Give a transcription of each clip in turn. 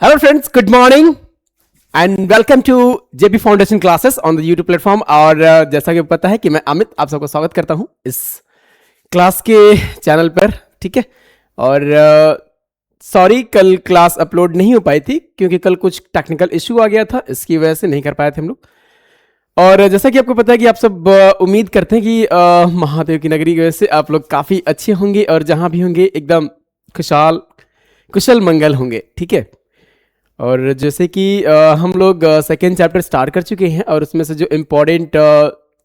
Hello friends, good morning and welcome to JP Foundation classes on the YouTube platform। और जैसा कि पता है कि मैं अमित आप सबको स्वागत करता हूं इस क्लास के चैनल पर, ठीक है। और सॉरी कल क्लास अपलोड नहीं हो पाई थी क्योंकि कल कुछ टेक्निकल इशू आ गया था, इसकी वजह से नहीं कर पाए थे हम लोग। और जैसा कि आपको पता है कि आप सब उम्मीद करते हैं कि महादेव की नगरी की वजह से आप लोग काफ़ी अच्छे होंगे और जहाँ भी होंगे एकदम कुशल मंगल होंगे, ठीक है। और जैसे कि हम लोग सेकेंड चैप्टर स्टार्ट कर चुके हैं और उसमें से जो इम्पोर्टेंट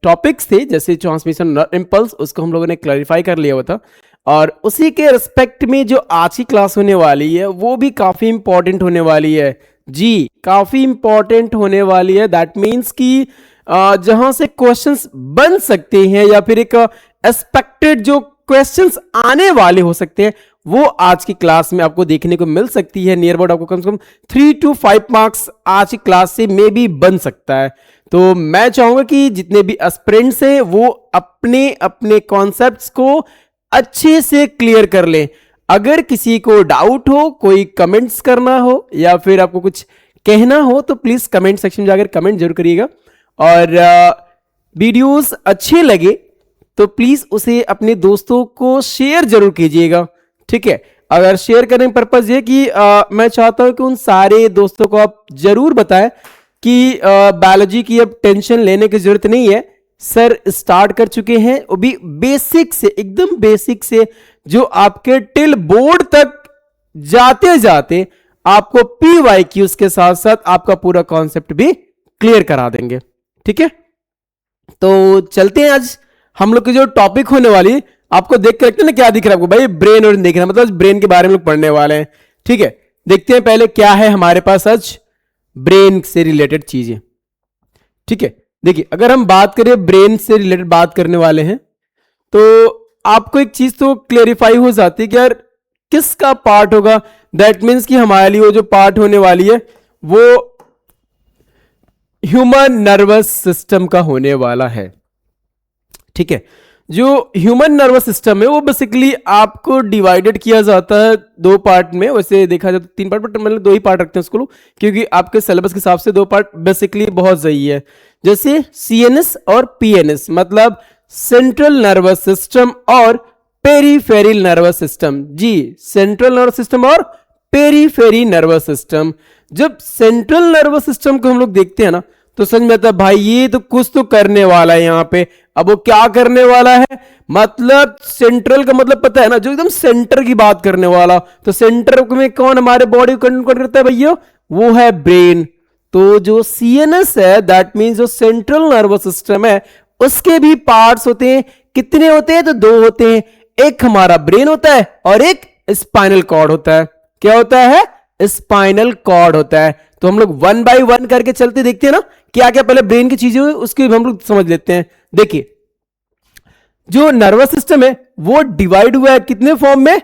टॉपिक्स थे जैसे ट्रांसमिशन इम्पल्स उसको हम लोगों ने क्लैरिफाई कर लिया हुआ था। और उसी के रिस्पेक्ट में जो आज की क्लास होने वाली है वो भी काफ़ी इंपॉर्टेंट होने वाली है जी, काफ़ी इंपॉर्टेंट होने वाली है। दैट मीन्स कि जहाँ से क्वेश्चंस बन सकते हैं या फिर एक एक्सपेक्टेड जो क्वेश्चंस आने वाले हो सकते हैं वो आज की क्लास में आपको देखने को मिल सकती है। नियर अबाउट आपको कम से कम 3 to 5 मार्क्स आज की क्लास से मे भी बन सकता है। तो मैं चाहूंगा कि जितने भी एस्पिरेंट्स हैं वो अपने अपने कॉन्सेप्ट्स को अच्छे से क्लियर कर लें। अगर किसी को डाउट हो, कोई कमेंट्स करना हो या फिर आपको कुछ कहना हो तो प्लीज कमेंट सेक्शन में जाकर कमेंट जरूर करिएगा। और वीडियोस अच्छे लगे तो प्लीज उसे अपने दोस्तों को शेयर जरूर कीजिएगा, ठीक है। अगर शेयर करने का पर्पज ये कि मैं चाहता हूं कि उन सारे दोस्तों को आप जरूर बताएं कि बायोलॉजी की अब टेंशन लेने की जरूरत नहीं है। सर स्टार्ट कर चुके हैं वो भी बेसिक से, एकदम बेसिक से, जो आपके टिल बोर्ड तक जाते जाते आपको PYQs के साथ साथ आपका पूरा कॉन्सेप्ट भी क्लियर करा देंगे, ठीक है। तो चलते हैं, आज हम लोग की जो टॉपिक होने वाली, आपको देख के लगता है ना क्या दिख रहा है आपको, भाई ब्रेन और देख रहा है, मतलब ब्रेन के बारे में लोग पढ़ने वाले हैं, ठीक है। देखते हैं पहले क्या है हमारे पास आज ब्रेन से रिलेटेड चीजें, ठीक है। देखिए अगर हम बात करें ब्रेन से रिलेटेड बात करने वाले हैं तो आपको एक चीज तो क्लेरिफाई हो जाती है कि यार किसका पार्ट होगा। दैट मीन्स कि हमारे लिए वो जो पार्ट होने वाली है वो ह्यूमन नर्वस सिस्टम का होने वाला है, ठीक है। जो ह्यूमन नर्वस सिस्टम है वो बेसिकली आपको डिवाइडेड किया जाता है 2 पार्ट में। वैसे देखा जाए तो 3 पार्ट, बट मतलब 2 ही पार्ट रखते हैं उसको लोग क्योंकि आपके सिलेबस के हिसाब से 2 पार्ट बेसिकली बहुत सही है। जैसे CNS और PNS, मतलब सेंट्रल नर्वस सिस्टम और पेरीफेरल नर्वस सिस्टम। जी, सेंट्रल नर्वस सिस्टम और पेरीफेरी नर्वस सिस्टम। जब सेंट्रल नर्वस सिस्टम को हम लोग देखते हैं ना तो समझ में आता है भाई ये तो कुछ तो करने वाला है यहाँ पे। अब वो क्या करने वाला है, मतलब सेंट्रल का मतलब पता है ना, जो एकदम सेंटर की बात करने वाला। तो सेंटर में कौन हमारे बॉडी को कंट्रोल करता है भैया, वो है ब्रेन। तो जो CNS है दैट मीन्स जो सेंट्रल नर्वस सिस्टम है उसके भी पार्ट्स होते हैं। कितने होते हैं, तो 2 होते हैं। एक हमारा ब्रेन होता है और एक स्पाइनल कॉर्ड होता है। क्या होता है, स्पाइनल कॉर्ड होता है। तो हम लोग 1 by 1 करके चलते देखते हैं ना क्या क्या पहले ब्रेन की चीजें हुई उसके हम लोग समझ लेते हैं। देखिए जो नर्वस सिस्टम है वो डिवाइड हुआ है कितने फॉर्म में,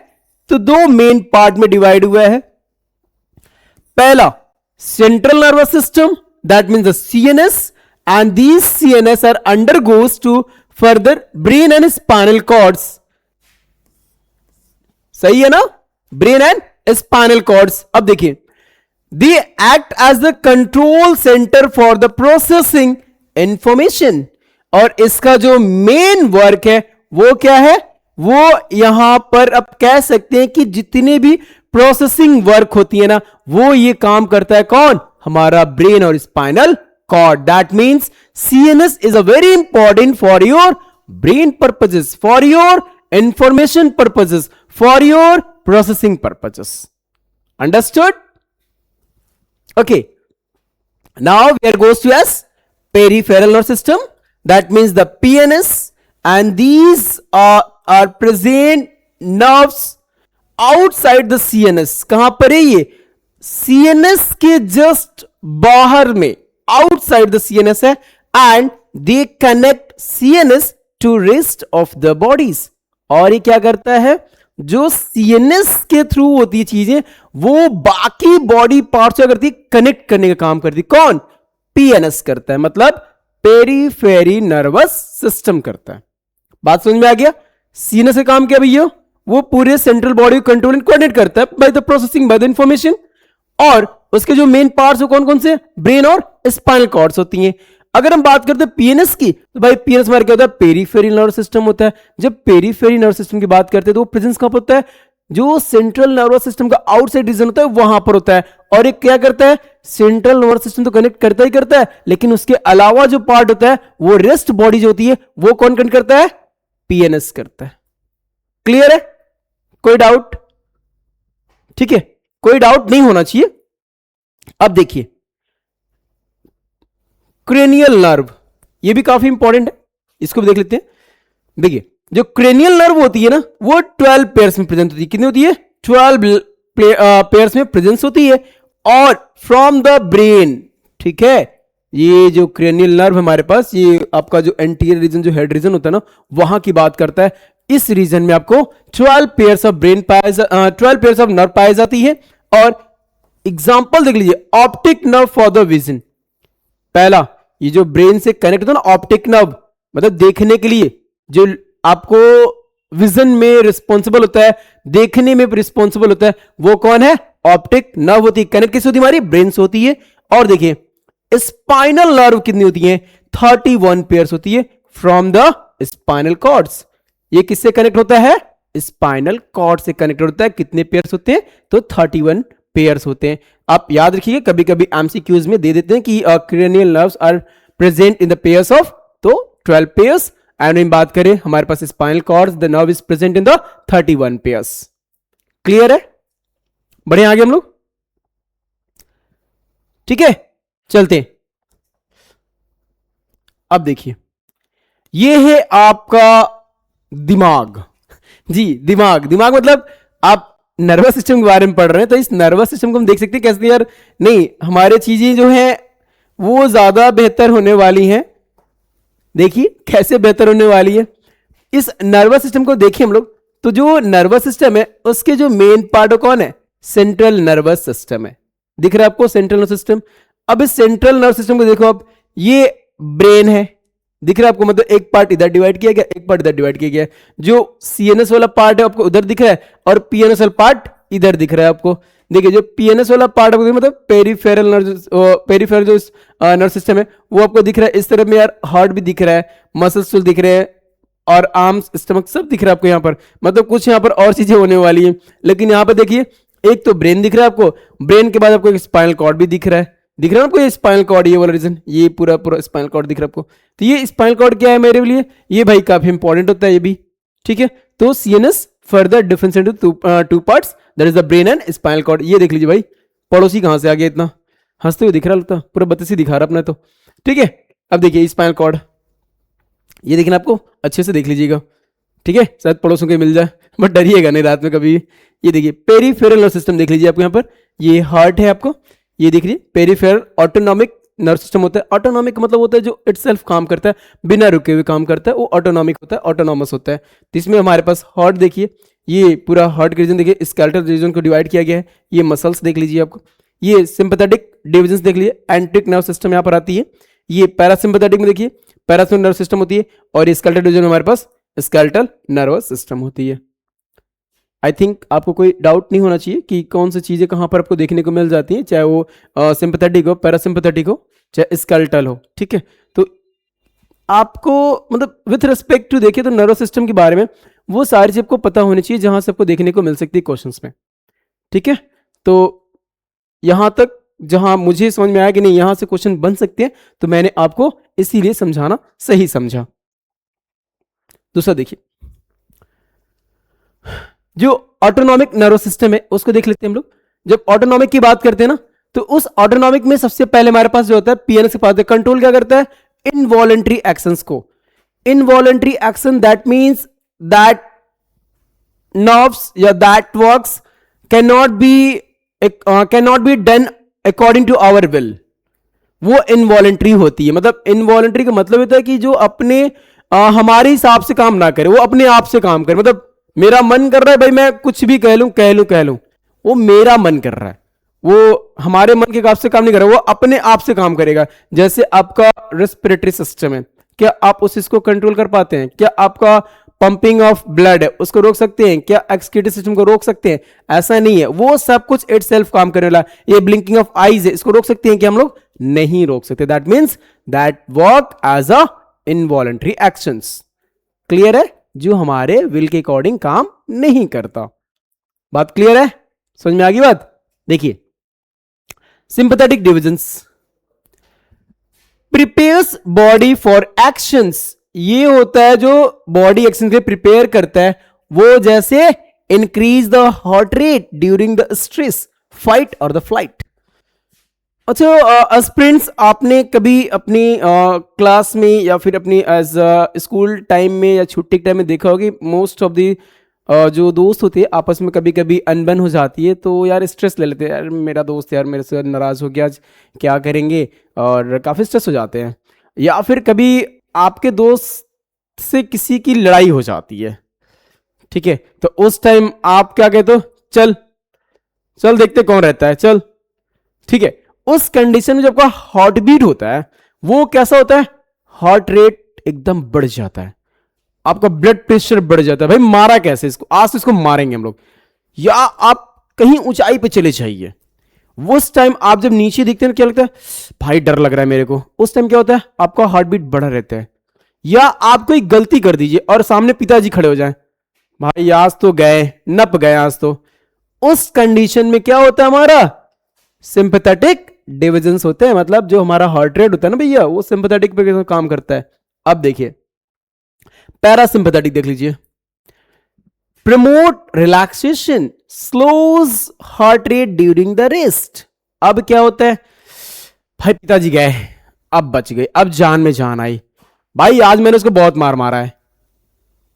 तो 2 मेन पार्ट में डिवाइड हुआ है। पहला central nervous system that means the CNS and these CNS are undergoes to further brain and spinal cords. सही है ना, ब्रेन एंड स्पाइनल कॉर्ड्स। अब देखिए they act as the control center for the processing information। और इसका जो main work है वो क्या है, वो यहां पर अब कह सकते हैं कि जितने भी प्रोसेसिंग वर्क होती है ना वो ये काम करता है कौन, हमारा ब्रेन और spinal cord. That means CNS is a very important for your brain purposes, for your information purposes, for your processing purposes. Understood? Okay, now here goes to as peripheral nervous system, that means the PNS, and these are present nerves outside the CNS। कहां पर है ये, CNS के just बाहर में, outside the CNS है, and they connect CNS to rest of the bodies। और ये क्या करता है, जो CNS के थ्रू होती है चीजें वो बाकी बॉडी पार्ट्स से करती है, कनेक्ट करने का काम करती है। कौन, PNS करता है, मतलब पेरीफेरी नर्वस सिस्टम करता है। बात समझ में आ गया। CNS का काम क्या भैया, वो पूरे सेंट्रल बॉडी को कंट्रोल एंड कोऑर्डिनेट करता है by the processing by the information. और उसके जो मेन पार्ट्स कौन कौन से, ब्रेन और स्पाइनल कॉर्ड्स होती हैं। अगर हम बात करते हैं पीएनएस की, तो भाई पीएनएस हमारा क्या होता है, पेरीफेरल नर्वस सिस्टम होता है। जब पेरीफेरल नर्वस सिस्टम की बात करते हैं तो वो प्रेजेंस कहां पर होता है, जो सेंट्रल नर्वस सिस्टम का आउटसाइड रीजन होता है वहां पर होता है। और ये क्या करता है, सेंट्रल नर्वस सिस्टम तो कनेक्ट करता ही करता है, लेकिन उसके अलावा जो पार्ट होता है वो रेस्ट बॉडी जो होती है वो कौन कनेक्ट करता है, पीएनएस करता है। क्लियर है, कोई डाउट? ठीक है, कोई डाउट नहीं होना चाहिए। अब देखिए क्रेनियल नर्व, ये भी काफी इंपॉर्टेंट है, इसको भी देख लेते हैं। देखिए जो क्रेनियल नर्व होती है ना, वो 12 पेयर्स में प्रेजेंट होती है। कितनी होती है, 12 पेयर्स में प्रेजेंस होती है। और फ्रॉम द ब्रेन, ठीक है, ये जो क्रेनियल नर्व हमारे पास, ये आपका जो एंटीरियर रीजन, जो हेड रीजन होता है ना, वहां की बात करता है। इस रीजन में आपको 12 pairs of brain 12 pairs of nerve पाई जाती है। और एग्जांपल देख लीजिए, optic nerve for the vision. पहला, ये जो ब्रेन से कनेक्ट होता है ना, ऑप्टिक नर्व, मतलब देखने के लिए, जो आपको विजन में रिस्पॉन्सिबल होता है, देखने में रिस्पॉन्सिबल होता है, वो कौन है, ऑप्टिक नर्व होती है। कनेक्ट किससे होती है, हमारी ब्रेन से होती है। और देखिए स्पाइनल नर्व कितनी होती है, 31 पेयर्स होती है फ्रॉम द स्पाइनल कॉर्ड्स। ये किससे कनेक्ट होता है, स्पाइनल कॉर्ड से कनेक्ट होता है। कितने पेयर्स होते हैं, तो 31 पेयर्स होते हैं। आप याद रखिए, कभी कभी एमसीक्यूज में दे देते हैं कि cranial nerves are present in the pairs of, तो 12 पेयर्स। एंड हम बात करें हमारे पास spinal cord, the nerve is present in the 31 pairs. Clear है, बढ़िया, आगे हम लोग, ठीक है, चलते हैं। अब देखिए ये है आपका दिमाग। जी दिमाग, दिमाग मतलब आप नर्वस सिस्टम के बारे में पढ़ रहे हैं, तो इस नर्वस सिस्टम को हम देख सकते हैं कैसे यार, नहीं हमारे चीजें जो हैं वो ज्यादा बेहतर होने वाली हैं। देखिए कैसे बेहतर होने वाली है। इस नर्वस सिस्टम को देखिए हम लोग, तो जो नर्वस सिस्टम है उसके जो मेन पार्ट कौन है, सेंट्रल नर्वस सिस्टम है। दिख रहा है आपको सेंट्रल नर्वस सिस्टम। अब इस सेंट्रल नर्वस सिस्टम को देखो आप, ये ब्रेन है, दिख रहा है आपको, मतलब एक पार्ट इधर डिवाइड किया गया, एक पार्ट इधर डिवाइड किया गया। जो सीएनएस वाला पार्ट है आपको उधर दिख रहा है, और पीएनएस वाला पार्ट इधर दिख रहा है आपको। देखिए जो पीएनएस वाला पार्ट आपको मतलब पेरीफेरल जो नर्व सिस्टम है वो आपको दिख रहा है। इस तरफ में यार हार्ट भी दिख रहा है, मसल्स दिख रहे हैं, और आर्म्स, स्टमक सब दिख रहा है आपको यहाँ पर। मतलब कुछ यहाँ पर और चीजें होने वाली है, लेकिन यहाँ पर देखिए एक तो ब्रेन दिख रहा है आपको, ब्रेन के बाद आपको एक स्पाइनल कॉर्ड भी दिख रहा है। दिख रहा है आपको ये स्पाइनल कॉर्ड, ये वाला रीजन, ये पूरा पूरा स्पाइनल कॉर्ड दिख रहा है आपको। तो ये स्पाइनल कॉर्ड क्या है मेरे लिए, ये भाई काफी इंपॉर्टेंट होता है ये भी, ठीक है। तो CNS further difference into two parts, that is the brain and spinal cord. ये देख लीजिए भाई, पड़ोसी कहां से आ गया, इतना हंसते हुए दिख रहा लगता, पूरा बत्तीसी दिखा रहा अपना तो, ठीक है। अब देखिए स्पाइनल कॉर्ड, ये देखना आपको अच्छे से देख लीजिएगा, ठीक है, शायद पड़ोसों के मिल जाए, बट डरिएगा नहीं रात में कभी। ये देखिए पेरीफेरल नर्व सिस्टम देख लीजिए आपको यहाँ पर, ये हार्ट है आपको, ये देख लीजिए पेरीफेरल ऑटोनॉमिक नर्व सिस्टम होता है। ऑटोनॉमिक मतलब होता है जो इटसेल्फ काम करता है, बिना रुके हुए काम करता है, वो ऑटोनॉमिक होता है, ऑटोनॉमस होता है। तो इसमें हमारे पास हार्ट देखिए, ये पूरा हार्ट का रीजन देखिए, स्केलेटल रीजन को डिवाइड किया गया है। ये मसल्स देख लीजिए आपको, ये सिंपैथेटिक डिविजन्स देख लीजिए, एंट्रिक नर्व सिस्टम यहाँ पर आती है। ये पैरासिम्पैथेटिक में देखिए पैरासिम्पैथेटिक नर्व सिस्टम होती है, और ये स्केलेटल डिवीजन में हमारे पास स्केलेटल नर्वस सिस्टम होती है। आई थिंक आपको कोई डाउट नहीं होना चाहिए कि कौन सी चीजें कहां पर आपको देखने को मिल जाती हैं, चाहे वो सिंपैथेटिक हो, पैरासिम्पैथेटिक हो, चाहे स्केलेटल हो, ठीक है। तो आपको मतलब विथ रिस्पेक्ट टू देखिए तो नर्वस सिस्टम के बारे में वो सारी चीज आपको पता होनी चाहिए जहां से आपको देखने को मिल सकती है क्वेश्चंस में, ठीक है। तो यहां तक जहां मुझे समझ में आया कि नहीं यहां से क्वेश्चन बन सकते हैं, तो मैंने आपको इसीलिए समझाना सही समझा। दूसरा देखिए, जो ऑटोनॉमिक नर्वस सिस्टम है उसको देख लेते हैं हम लोग। जब ऑटोनॉमिक की बात करते हैं ना, तो उस ऑटोनॉमिक में सबसे पहले हमारे पास जो होता है पीएनएस के पास कंट्रोल क्या करता है, इनवॉलेंट्री एक्शंस को। Involuntary action that means that nerves या that works can not be done according to our will, वो इनवॉलेंट्री होती है। मतलब इनवॉलेंट्री का मतलब होता है कि जो अपने हमारे हिसाब से काम ना करे, वो अपने आप से काम करे। मतलब मेरा मन कर रहा है भाई मैं कुछ भी कह लूं, वो मेरा मन कर रहा है, वो हमारे मन के हिसाब से काम नहीं कर रहा, वो अपने आप से काम करेगा। जैसे आपका रेस्पिरेटरी सिस्टम है, क्या आप उस इसको कंट्रोल कर पाते हैं? क्या आपका पंपिंग ऑफ ब्लड है उसको रोक सकते हैं क्या? एक्सक्रीटरी सिस्टम को रोक सकते हैं? ऐसा नहीं है, वो सब कुछ इट सेल्फ काम करने वाला। ये ब्लिंकिंग ऑफ आईज है, इसको रोक सकते हैं क्या हम लोग? नहीं रोक सकते। That means that work as a involuntary actions. Clear है? जो हमारे विल के अकॉर्डिंग काम नहीं करता। बात क्लियर है? समझ में आ गई बात? देखिए, sympathetic divisions prepares body for actions. ये होता है जो बॉडी एक्शन के प्रिपेयर करता है, वो जैसे increase the heart rate during the stress, fight और द फ्लाइट। अच्छा स्प्रिंट्स आपने कभी अपनी क्लास में या फिर अपनी एज स्कूल टाइम में या छुट्टी के टाइम में देखा होगा कि मोस्ट ऑफ दी जो दोस्त होते हैं आपस में कभी कभी अनबन हो जाती है, तो यार स्ट्रेस ले लेते हैं, यार मेरा दोस्त यार मेरे से नाराज़ हो गया, आज क्या करेंगे, और काफ़ी स्ट्रेस हो जाते हैं। या फिर कभी आपके दोस्त से किसी की लड़ाई हो जाती है, ठीक है, तो उस टाइम आप क्या कहते हो? चल चल देखते कौन रहता है, चल, ठीक है। उस कंडीशन में जब आपका हार्ट बीट होता है वो कैसा होता है? हार्ट रेट एकदम बढ़ जाता है, आपका ब्लड प्रेशर बढ़ जाता है। भाई मारा कैसे इसको? आज तो इसको मारेंगे हम लोग। या आप कहीं ऊंचाई पे चले जाइए, उस टाइम आप जब नीचे दिखते हैं क्या लगता है? भाई डर लग रहा है मेरे को। उस टाइम क्या होता है? आपका हार्ट बीट बढ़ा रहता है। या आप कोई गलती कर दीजिए और सामने पिताजी खड़े हो जाएं, भाई आज तो गए, नप गए आज तो। उस कंडीशन में क्या होता है? हमारा सिंपैथेटिक डिविजन्स होते हैं, मतलब जो हमारा हार्ट रेट होता है ना भैया, वो सिंपैथेटिक पे काम करता है। अब देखिए पैरासिम्पैथेटिक देख लीजिए, promote relaxation, slows heart rate during the rest. अब क्या होता है? भाई पिताजी गए, अब बच गए, अब जान में जान आई, भाई आज मैंने उसको बहुत मार मारा है।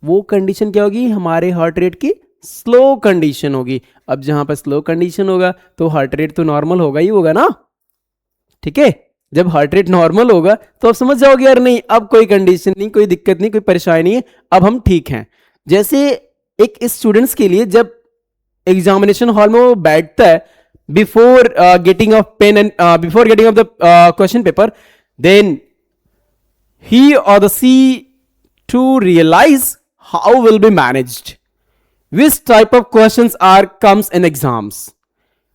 वो कंडीशन क्या होगी? हमारे हार्ट रेट की स्लो कंडीशन होगी। अब जहां पर स्लो कंडीशन होगा तो हार्ट रेट तो नॉर्मल होगा ही होगा ना, ठीक है। जब हार्ट रेट नॉर्मल होगा तो आप समझ जाओगे यार नहीं, अब कोई कंडीशन नहीं, कोई दिक्कत नहीं, कोई परेशानी नहीं है, अब हम ठीक हैं। जैसे एक स्टूडेंट्स के लिए जब एग्जामिनेशन हॉल में वो बैठता है, before getting of pen and before getting of the question paper, then he और the see to realise how will be managed, which type of questions are comes in exams.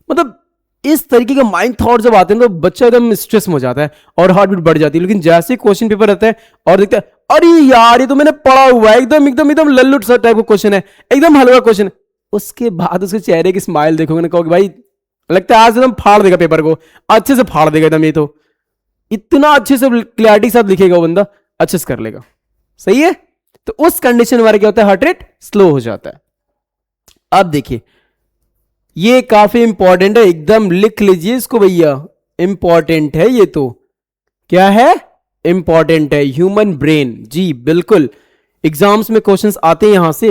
मतलब इस तरीके के mind thought जब आते हैं तो बच्चा एकदम स्ट्रेस में हो जाता है और हार्ट बीट बढ़ जाती है। लेकिन जैसे क्वेश्चन पेपर रहता है और देखता है, अरे यार ये तो मैंने पढ़ा हुआ है, एकदम एकदम एकदम लल्लू सा टाइप का क्वेश्चन है, एकदम हलवा क्वेश्चन है, उसके बाद उसके चेहरे की स्माइल देखोगे ना, कहोगे भाई लगता है आज एकदम फाड़ देगा पेपर को, अच्छे से फाड़ देगा एकदम, ये तो इतना अच्छे से क्लैरिटी के साथ लिखेगा वो बंदा, अच्छे से कर लेगा। सही है? तो उस कंडीशन में क्या होता है? हार्ट रेट स्लो हो जाता है। अब देखिए ये काफी इंपॉर्टेंट है, एकदम लिख लीजिए इसको भैया, इंपॉर्टेंट है ये। तो क्या है? इंपॉर्टेंट है। ह्यूमन ब्रेन, जी बिल्कुल, एग्जाम्स में क्वेश्चंस आते हैं यहां से,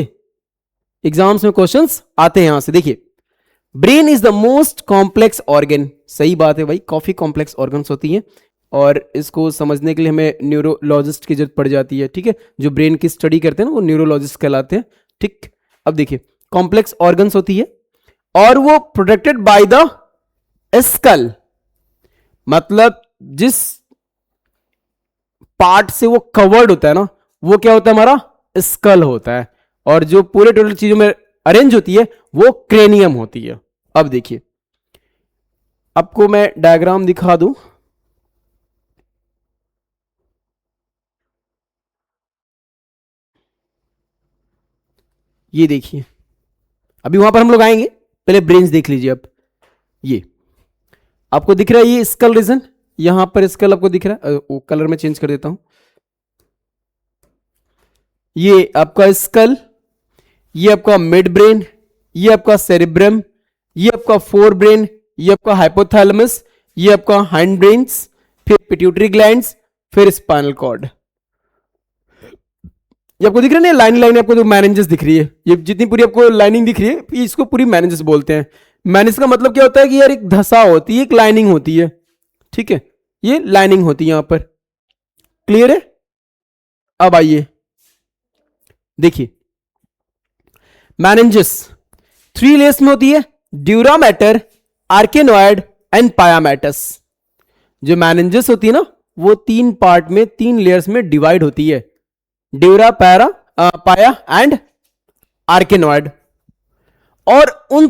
एग्जाम्स में क्वेश्चंस आते हैं यहां से। देखिए brain is the most complex organ. सही बात है भाई, काफी कॉम्प्लेक्स ऑर्गन्स होती हैं और इसको समझने के लिए हमें न्यूरोलॉजिस्ट की जरूरत पड़ जाती है, ठीक है। जो ब्रेन की स्टडी करते हैं ना वो न्यूरोलॉजिस्ट कहलाते हैं, ठीक। अब देखिए कॉम्प्लेक्स ऑर्गन्स होती है और वो प्रोटेक्टेड बाय द स्कल, मतलब जिस पार्ट से वो कवर्ड होता है ना वो क्या होता है? हमारा स्कल होता है। और जो पूरे टोटल चीजों में अरेंज होती है वो क्रेनियम होती है। अब देखिए आपको मैं डायग्राम दिखा दूं, ये देखिए, अभी वहां पर हम लोग आएंगे, पहले ब्रेन्स देख लीजिए। अब ये आपको दिख रहा है, ये स्कल रीजन, यहां पर स्कल आपको दिख रहा है, वो कलर में चेंज कर देता हूं, ये आपका स्कल, ये आपका मिड ब्रेन, ये आपका सेरिब्रम, ये आपका फोर ब्रेन, ये आपका हाइपोथैलेमस, ये आपका हाइंड ब्रेन्स, फिर पिट्यूटरी ग्लैंड्स, फिर स्पाइनल कॉर्ड। ये आपको दिख रहा है ना, लाइन लाइन आपको जो मैनेजेस दिख रही है, ये जितनी पूरी आपको लाइनिंग दिख रही है इसको पूरी मैनेजेस बोलते हैं। मैनेज का मतलब क्या होता है कि यार एक धसा होती है, एक लाइनिंग होती है, ठीक है, ये लाइनिंग होती है यहां पर। क्लियर है? अब आइए देखिए मैनेजेस 3 लेयर्स में होती है, ड्यूरा मैटर, आर्केनॉइड एंड पायामेटस। जो मैनेजेस होती है ना वो 3 पार्ट में 3 लेयर्स में डिवाइड होती है, ड्यूरा, पैरा पाया एंड आर्केनॉइड। और उन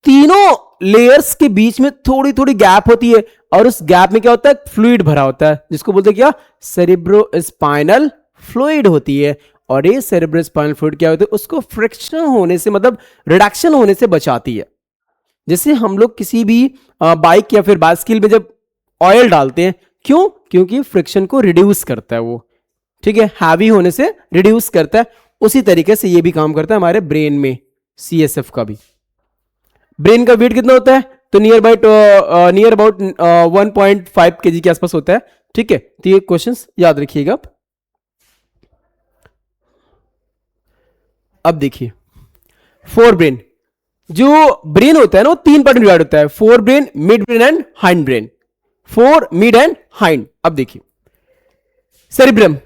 तीनों लेयर्स के बीच में थोड़ी थोड़ी गैप होती है, और उस गैप में क्या होता है, फ्लूइड भरा होता है, जिसको बोलते हैं क्या, सेरिब्रोस्पाइनल फ्लूइड होती है। और ये सेरिब्रोस्पाइनल फ्लूइड क्या होता है, उसको फ्रिक्शन होने से, मतलब रिडक्शन होने से बचाती है। जैसे हम लोग किसी भी बाइक या फिर बाइसिकल में जब ऑयल डालते हैं, क्यों, क्योंकि फ्रिक्शन को रिड्यूस करता है वो, ठीक है, हैवी होने से रिड्यूस करता है। उसी तरीके से ये भी काम करता है हमारे ब्रेन में, सीएसएफ का भी। ब्रेन का वेट कितना होता है, तो नियर अबाउट 1.5 kg के आसपास होता है, ठीक है। तो ये क्वेश्चंस याद रखिएगा आप। अब देखिए फोर ब्रेन, जो ब्रेन होता है ना वो 3 पार्ट में डिवाइड होता है, fore brain, mid brain and hind brain. Four, mid and hind. अब देखिए सेरिब्रम,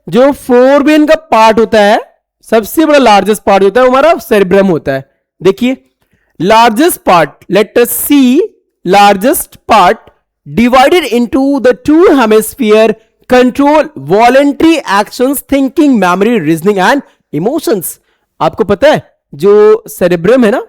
जो फोर ब्रेन का पार्ट होता है, सबसे बड़ा लार्जेस्ट पार्ट होता है वो हमारा सेरिब्रम होता है। देखिए largest part, let us see largest part divided into the two hemisphere, control voluntary actions, thinking, memory, reasoning and emotions। आपको पता है जो सेरेब्रम है ना,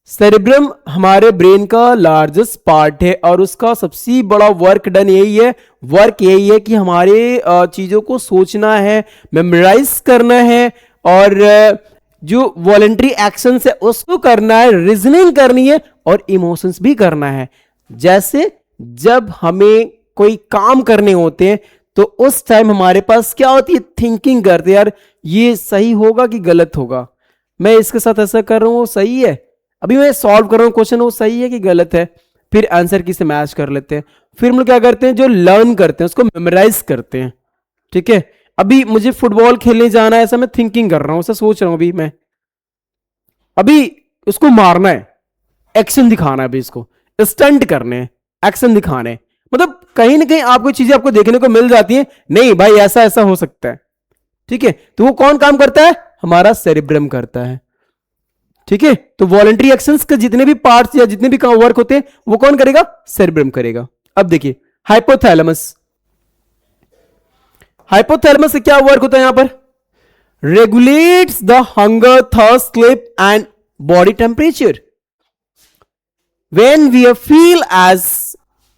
सेरेब्रम हमारे ब्रेन का लार्जेस्ट पार्ट है, और उसका सबसे बड़ा वर्क डन यही है, वर्क यही है कि हमारे चीजों को सोचना है, मेमोराइज करना है, और जो वॉलेंट्री एक्शंस है उसको करना है, रीजनिंग करनी है, और इमोशंस भी करना है। जैसे जब हमें कोई काम करने होते हैं तो उस टाइम हमारे पास क्या होती है, थिंकिंग करते हैं, यार ये सही होगा कि गलत होगा, मैं इसके साथ ऐसा कर रहा हूं वो सही है, अभी मैं सॉल्व कर रहा हूं क्वेश्चन वो सही है कि गलत है, फिर आंसर की से मैच कर लेते हैं। फिर हम लोग क्या करते हैं, जो लर्न करते हैं उसको मेमोराइज करते हैं, ठीक है। अभी मुझे फुटबॉल खेलने जाना है, ऐसा मैं थिंकिंग कर रहा हूं, ऐसा सोच रहा हूं, अभी उसको मारना है, एक्शन दिखाना है, अभी इसको स्टंट करने हैं, एक्शन दिखाने हैं। मतलब कहीं ना कहीं आपको चीजें आपको देखने को मिल जाती है, नहीं भाई ऐसा ऐसा हो सकता है, ठीक है। तो वो कौन काम करता है, हमारा सेरिब्रम करता है, ठीक है। तो वॉलंटरी एक्शंस के जितने भी पार्ट्स या जितने भी काम वर्क होते हैं वो कौन करेगा, सेरिब्रम करेगा। अब देखिए हाइपोथैलेमस, हाइपोथैलेमस से क्या वर्क होता है, यहां पर regulates the hunger, thirst, sleep and body temperature. When we feel as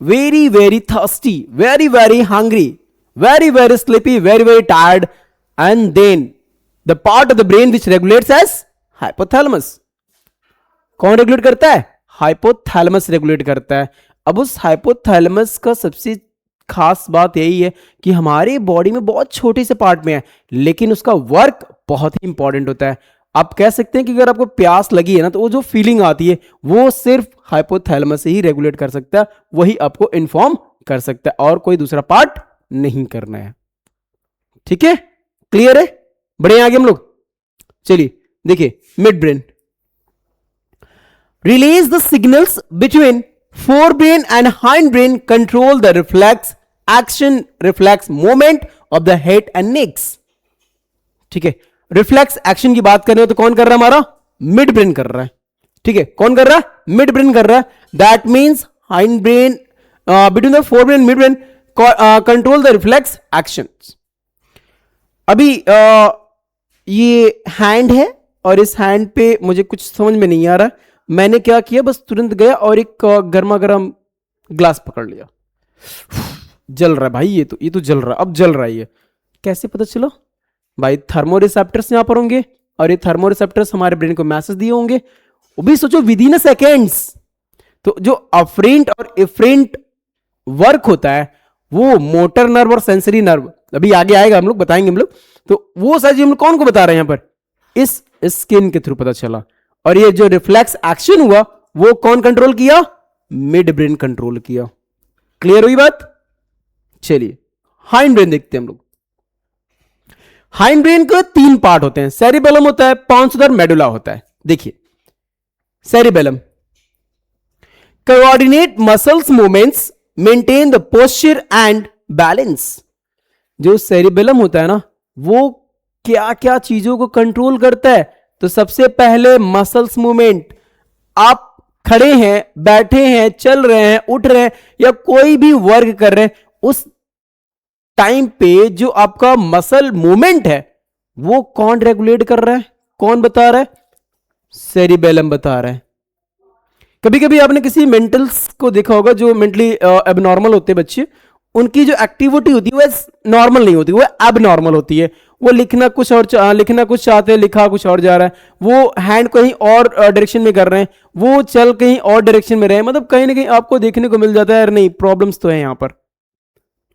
very very thirsty, very very hungry, very very sleepy, very very tired, and then the part of the brain which regulates as hypothalamus, कौन regulate करता है, hypothalamus regulate करता है। अब उस hypothalamus का सबसे खास बात यही है कि हमारे बॉडी में बहुत छोटे से पार्ट में है, लेकिन उसका वर्क बहुत ही इंपॉर्टेंट होता है। आप कह सकते हैं कि अगर आपको प्यास लगी है ना, तो वो जो फीलिंग आती है वो सिर्फ हाइपोथैलेमस से ही रेगुलेट कर सकता है, वही आपको इन्फॉर्म कर सकता है, और कोई दूसरा पार्ट नहीं करना है, ठीक है। क्लियर है, बढ़े आगे हम लोग। चलिए देखिए mid brain, release the signals between forebrain and hindbrain, control the reflex action, reflex movement of the head and necks, ठीक है। रिफ्लेक्स एक्शन की बात कर रहे हो तो कौन कर रहा है, हमारा मिड ब्रेन कर रहा है, ठीक है। कौन कर रहा है, मिड ब्रेन कर रहा है। That means hind brain between the forebrain mid brain control the reflex actions. अभी ये हैंड है, और इस हैंड पे मुझे कुछ समझ में नहीं आ रहा, मैंने क्या किया, बस तुरंत गया और एक गर्मा गर्म ग्लास पकड़ लिया, जल रहा है भाई, ये तो जल रहा है, अब जल रहा है, ये कैसे पता चलो भाई, थर्मो रिसेप्टर्स यहां पर होंगे, और ये थर्मो रिसेप्टर्स हमारे ब्रेन को मैसेज दिए होंगे, वो भी सोचो विद इन सेकेंड्स। तो जो अफरेंट और इफरेंट वर्क होता है वो मोटर नर्व और सेंसरी नर्व, अभी आगे आएगा, हम लोग बताएंगे हम लोग। तो वो सारी हम लोग कौन को बता रहे हैं यहां पर, इस स्किन के थ्रू पता चला। और ये जो रिफ्लेक्स एक्शन हुआ वो कौन कंट्रोल किया, मिड ब्रेन कंट्रोल किया। क्लियर हुई बात। चलिए हाइंड ब्रेन देखते हैं हम लोग। हाइंड ब्रेन के 3 पार्ट होते हैं, सेरिबेलम होता है, पांच उधर मेडुला होता है। देखिए cerebellum coordinate muscles movements, maintain the posture and balance. जो सेरिबेलम होता है ना वो क्या क्या चीजों को कंट्रोल करता है, तो सबसे पहले मसल्स मूवमेंट, आप खड़े हैं, बैठे हैं, चल रहे हैं, उठ रहे हैं, या कोई भी वर्क कर रहे हैं, उस टाइम पे जो आपका मसल मूवमेंट है वो कौन रेगुलेट कर रहा है, कौन बता रहा है, सेरिबेलम बता रहा है। कभी कभी आपने किसी मेंटल्स को देखा होगा जो मेंटली एबनॉर्मल होते हैं बच्चे, उनकी जो एक्टिविटी होती है वो नॉर्मल नहीं होती, वो एबनॉर्मल होती है। वो लिखना कुछ और लिखना कुछ चाहते हैं, लिखा कुछ और जा रहा है, वो हैंड कहीं और डायरेक्शन में कर रहे हैं, वो चल कहीं और डायरेक्शन में रहे, मतलब कहीं ना कहीं आपको देखने को मिल जाता है यार नहीं प्रॉब्लम्स तो है यहाँ पर,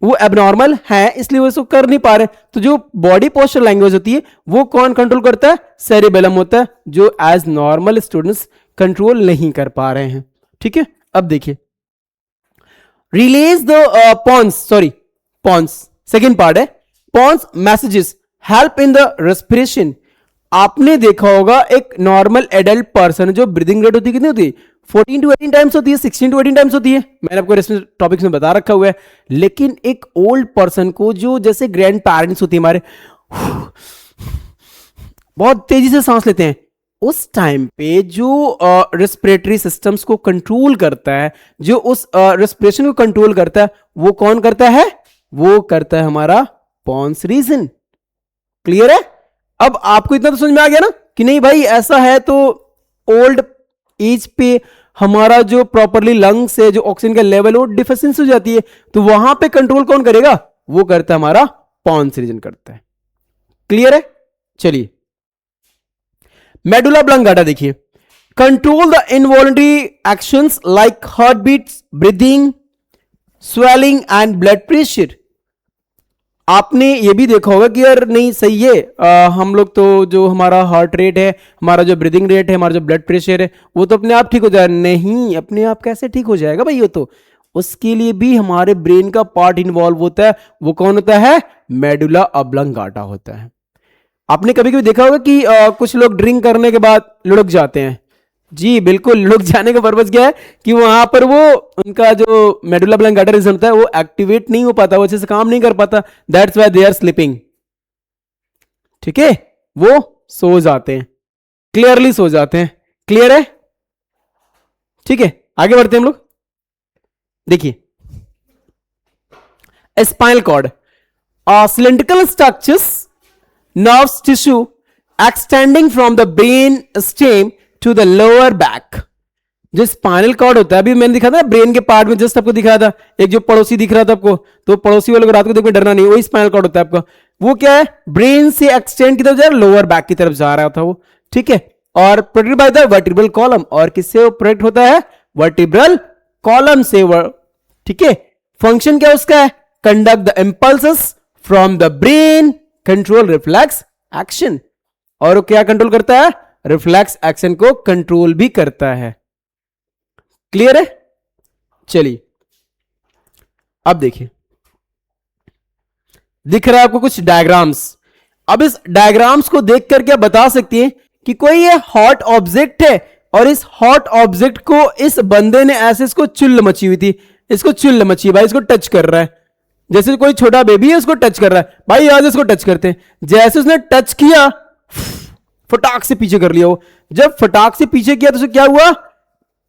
वो एबनॉर्मल है इसलिए वो इसको कर नहीं पा रहे। तो जो बॉडी पोस्चर लैंग्वेज होती है वो कौन कंट्रोल करता है, सेरिबेलम होता है, जो एज नॉर्मल स्टूडेंट्स कंट्रोल नहीं कर पा रहे हैं। ठीक है, अब देखिए release the pons, sorry pons second part है, pons messages help in the respiration. आपने देखा होगा एक नॉर्मल एडल्ट पर्सन जो ब्रीदिंग रेट होती है कितनी होती है, 14 to 18 टाइम्स होती है, 16 to 18 टाइम्स होती है, मैंने आपको टॉपिक्स में बता रखा हुआ है। लेकिन एक ओल्ड पर्सन को जो जैसे ग्रैंड पेरेंट्स होती है हमारे, बहुत तेजी से सांस लेते हैं, उस टाइम पे जो रेस्पिरेटरी सिस्टम्स को कंट्रोल करता है, जो उस रेस्पिरेशन को कंट्रोल करता है, वो कौन करता है, वो करता है हमारा पॉन्स रीजन। क्लियर है? अब आपको इतना तो समझ में आ गया ना कि नहीं भाई ऐसा है, तो ओल्ड एज पे हमारा जो प्रॉपरली लंग्स है, जो ऑक्सीजन का लेवल वो डिफिशियंसी हो जाती है, तो वहां पे कंट्रोल कौन करेगा, वो करता है हमारा पॉन्स रीजन करता है। क्लियर है? चलिए मेडुला ऑब्लंगाटा देखिए, control the involuntary actions like heart beats, breathing, swelling and blood pressure. आपने ये भी देखा होगा कि यार नहीं सही है, हम लोग तो जो हमारा हार्ट रेट है, हमारा जो ब्रीदिंग रेट है, हमारा जो ब्लड प्रेशर है, वो तो अपने आप ठीक हो जाएगा। नहीं, अपने आप कैसे ठीक हो जाएगा भाई, वो तो उसके लिए भी हमारे ब्रेन का पार्ट इन्वॉल्व होता है। वो कौन होता है, मेडुला ऑब्लंगाटा होता है। आपने कभी कभी देखा होगा कि कुछ लोग ड्रिंक करने के बाद लुढ़क जाते हैं। जी बिल्कुल, लुढ़क जाने का पर्पस क्या है कि वहां पर वो उनका जो मेडुला ऑब्लंगाटा रीजन होता है वो एक्टिवेट नहीं हो पाता, वो अच्छे से काम नहीं कर पाता, that's why they are sleeping. ठीक है, वो सो जाते हैं, क्लियरली सो जाते हैं। क्लियर है? ठीक है, आगे बढ़ते हैं हम लोग। देखिए spinal cord, cylindrical structures, nerves tissue extending from the brain stem to the lower back। जो स्पाइनल कॉर्ड होता है, अभी मैंने दिखा था ब्रेन के पार्ट में, जस्ट आपको दिखाया था एक जो पड़ोसी दिख रहा था आपको, तो पड़ोसी वाले को रात को देख के डरना नहीं, वही स्पाइनल कॉर्ड होता है आपका। वो क्या है, ब्रेन से एक्सटेंड की तरफ जा रहा है, लोअर बैक की तरफ जा रहा था वो। ठीक है, और protected by the vertebral column, और किससे वो प्रोटेक्ट होता है, वर्टिब्रल कॉलम से। ठीक है, फंक्शन क्या उसका है, conduct the impulses from the brain, control reflex action. और वो क्या कंट्रोल करता है, रिफ्लेक्स एक्शन को कंट्रोल भी करता है। क्लियर है? चलिए अब देखिए, दिख रहा है आपको कुछ डायग्राम्स। अब इस डायग्राम्स को देख करके आप बता सकते हैं कि कोई ये हॉट ऑब्जेक्ट है, और इस हॉट ऑब्जेक्ट को इस बंदे ने ऐसे इसको चुल्ल मची हुई थी, इसको चुल्ल मची भाई, इसको टच कर रहा है, जैसे कोई छोटा बेबी है उसको टच कर रहा है भाई, आज इसको टच करते हैं। जैसे उसने टच किया, फटाक से पीछे कर लिया। वो जब फटाक से पीछे किया तो उसे क्या हुआ,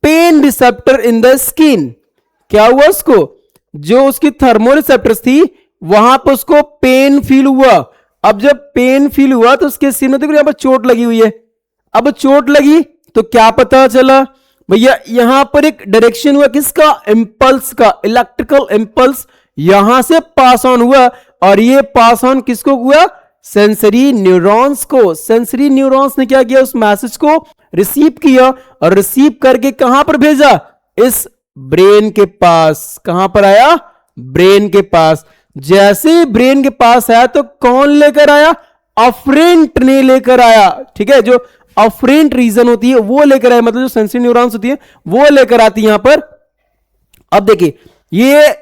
pain receptor in the skin, क्या हुआ उसको, जो उसकी थर्मो रिसेप्टर्स थी वहां पर उसको पेन फील हुआ। अब जब पेन फील हुआ तो उसके स्किन में देखो यहां पर चोट लगी हुई है। अब चोट लगी तो क्या पता चला भैया, यहां पर एक डायरेक्शन हुआ किसका, इंपल्स का, इलेक्ट्रिकल इंपल्स यहां से पास ऑन हुआ, और ये पास ऑन किसको हुआ, सेंसरी न्यूरॉन्स को। सेंसरी न्यूरॉन्स ने क्या किया, उस मैसेज को रिसीव किया, और रिसीव करके कहां पर भेजा, इस ब्रेन के पास। कहां पर आया, ब्रेन के पास। जैसे ही ब्रेन के पास आया तो कौन लेकर आया, अफरेंट ने लेकर आया। ठीक है, जो अफरेंट रीजन होती है वो लेकर आया, मतलब जो सेंसरी न्यूरॉन्स होती है वो लेकर आती है यहां पर। अब देखिए ये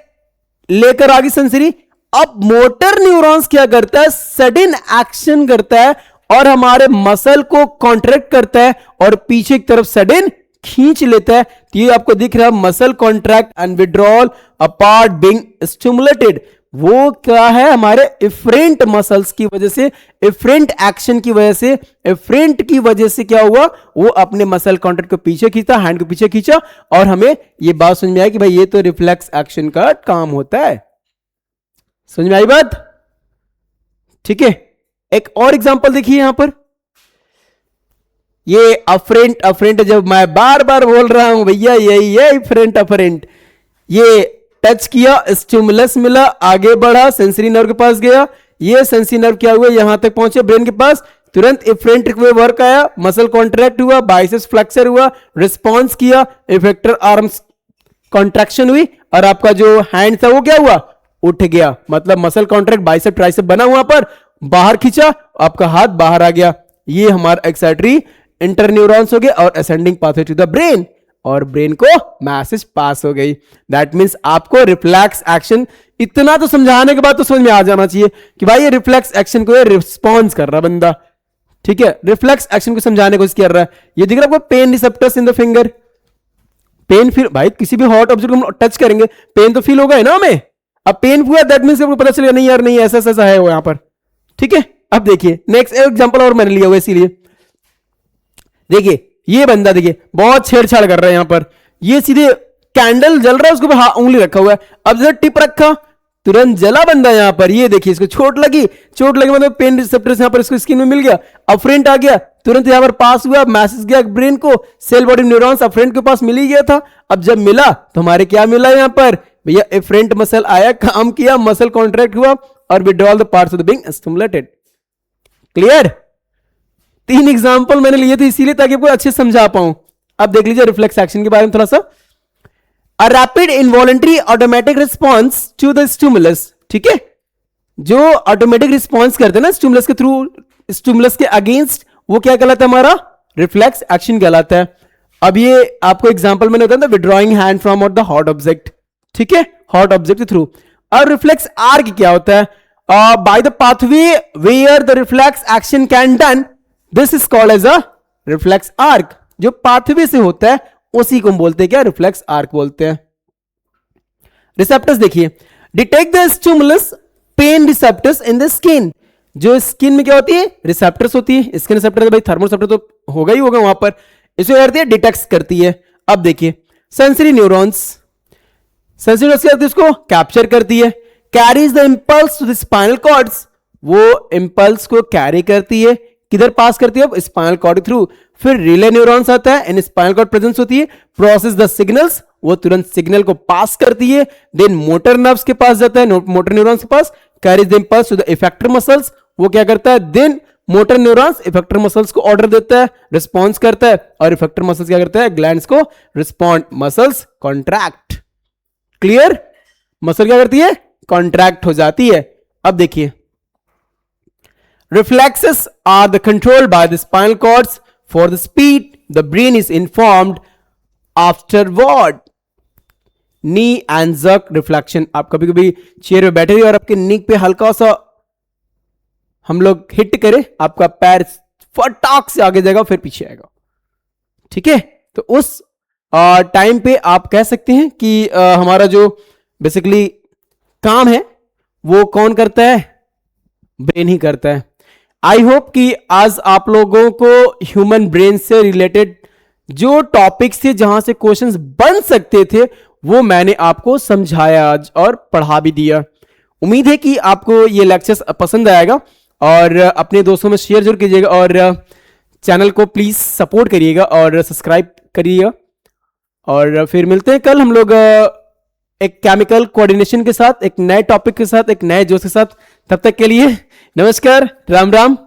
लेकर आ गई सेंसरी। अब मोटर न्यूरॉन्स क्या करता है, सडन एक्शन करता है और हमारे मसल को कॉन्ट्रैक्ट करता है और पीछे की तरफ सडन खींच लेता है। तो ये आपको दिख रहा है muscle contract and withdrawal apart being stimulated. वो क्या है, हमारे इफरेंट मसल्स की वजह से, इफरेंट एक्शन की वजह से, इफरेंट की वजह से क्या हुआ, वो अपने मसल कॉन्ट्रैक्ट को पीछे खींचा, हैंड को पीछे खींचा, और हमें ये बात समझ में आई कि भाई ये तो रिफ्लेक्स एक्शन का काम होता है। समझ में आई बात? ठीक है, एक और एग्जांपल देखिए यहां पर, ये अफरेंट, अफरेंट जब मैं बार बार बोल रहा हूं भैया यही है अफरेंट, अफरेंट। ये टच किया, स्टिमुलस मिला, आगे बढ़ा, सेंसरी नर्व के पास गया, ये सेंसरी नर्व क्या हुआ, यहां तक पहुंचे ब्रेन के पास, तुरंत इफरेंट वे वर्क आया, मसल कॉन्ट्रैक्ट हुआ, बाइसेप्स फ्लेक्सर हुआ, रिस्पॉन्स किया, इफेक्टर आर्म्स कॉन्ट्रैक्शन हुई, और आपका जो हैंड था वो क्या हुआ, उठ गया। मतलब मसल कॉन्ट्रैक्ट, बाइसेप ट्राइसेप बना हुआ पर बाहर खींचा, आपका हाथ बाहर आ गया। ये हमारा एक्साइटरी इंटरन्यूरॉन्स हो गए और ascending pathway to the brain, और ब्रेन को मैसेज पास हो गई। दैट मींस आपको रिफ्लेक्स एक्शन, इतना तो समझाने के बाद तो समझ में आ जाना चाहिए कि भाई ये रिफ्लेक्स एक्शन को रिस्पॉन्स कर रहा बंदा, ठीक है, रिफ्लेक्स एक्शन को समझाने की कोशिश कर रहा है। ये दिख रहा है आपको, pen receptors in the finger, pain feel, भाई किसी भी हॉट ऑब्जेक्ट को हम टच करेंगे पेन तो फील होगा है ना हमें। अब पेन हुआ दैट मींस आपको पता चलेगा नहीं यार नहीं ऐसा ऐसा है वो यहां पर, ठीक है। अब देखिए नेक्स्ट एग्जांपल और मैंने लिया हुआ, इसीलिए देखिए ये बंदा देखिए बहुत छेड़छाड़ कर रहा है यहां पर, ये सीधे कैंडल जल रहा है उसके ऊपर उंगली रखा हुआ है, अब जरा टिप रखा तुरंत जला बंदा यहां पर। ये देखिए इसको चोट लगी, चोट लगे मतलब पेन रिसेप्टर्स यहां पर इसको स्किन में मिल गया, अफरेंट आ गया, तुरंत यहां पर पास हुआ, मैसेज गया ब्रेन को, सेल बॉडी न्यूरॉन्स अफरेंट के पास मिल ही गया था। अब जब मिला तो हमारे क्या मिला यहां पर भैया, एफरेंट मसल आया, काम किया, मसल कॉन्ट्रैक्ट हुआ और withdrawal the parts of the being stimulated. Clear? 3 example मैंने लिए थे इसीलिए ताकि आपको अच्छे समझा पाऊं। अब देख लीजिए रिफ्लेक्स एक्शन के बारे में थोड़ा सा, a rapid involuntary automatic response to the stimulus, ठीक है, जो ऑटोमेटिक रिस्पॉन्स करते हैं ना स्टिमुलस के थ्रू, स्टिमुलस के अगेंस्ट, वो क्या कहलाता है हमारा रिफ्लेक्स एक्शन कहलाता है। अब ये आपको एग्जांपल मैंने बताया था, withdrawing hand from out the hot object, ठीक है, हॉट ऑब्जेक्ट के थ्रू। और रिफ्लेक्स आर्क क्या होता है, by the pathway where the reflex action can done, this is called as a reflex arc. जो पाथवे से होता है उसी को हम बोलते हैं क्या, रिफ्लेक्स आर्क बोलते हैं। रिसेप्टर्स देखिए, detect the stimulus pen receptors in the skin, जो स्किन में क्या होती है रिसेप्टर्स होती है, स्किन रिसेप्टर भाई थर्मोरिसेप्टर तो होगा ही होगा वहां पर, इसे करती है डिटेक्ट करती है। अब देखिए सेंसरी न्यूरॉन्स, सेंसरी न्यूरॉन्स क्या करती है, उसको कैप्चर करती है, carries the impulse to the spinal cords, वो इंपल्स को कैरी करती है, किधर पास करती है, स्पाइनल कॉर्ड के थ्रू। फिर रिले न्यूरॉन्स आता है, इन स्पाइनल कॉर्ड प्रेजेंस होती है, प्रोसेस द सिग्नल्स, वो तुरंत सिग्नल को पास करती है, देन मोटर नर्व्स के पास जाता है, मोटर न्यूरॉन्स के पास, carries the impulse to the effector muscles, वो क्या करता है, then motor neurons effector muscles को ऑर्डर देता है, रिस्पॉन्स करता है, और इफेक्टर मसल्स क्या करता है, ग्लैंड्स को respond, muscles contract. Clear? Muscle क्या करती है, कॉन्ट्रैक्ट हो जाती है। अब देखिए reflexes are the controlled by the spinal cords for the speed the brain is informed afterward. knee and jerk reflection, आप कभी कभी चेयर पे बैठे और आपके नी पे हल्का सा हम लोग हिट करें, आपका पैर फटाक से आगे जाएगा फिर पीछे आएगा, ठीक है। तो उस टाइम पे आप कह सकते हैं कि हमारा जो बेसिकली काम है वो कौन करता है, ब्रेन ही करता है। आई होप कि आज आप लोगों को ह्यूमन ब्रेन से रिलेटेड जो टॉपिक्स थे जहां से क्वेश्चंस बन सकते थे वो मैंने आपको समझाया आज और पढ़ा भी दिया। उम्मीद है कि आपको ये लेक्चर्स पसंद आएगा और अपने दोस्तों में शेयर जरूर कीजिएगा और चैनल को प्लीज सपोर्ट करिएगा और सब्सक्राइब करिएगा। और फिर मिलते हैं कल हम लोग एक केमिकल कोऑर्डिनेशन के साथ, एक नए टॉपिक के साथ, एक नए जोश के साथ। तब तक के लिए नमस्कार, राम राम।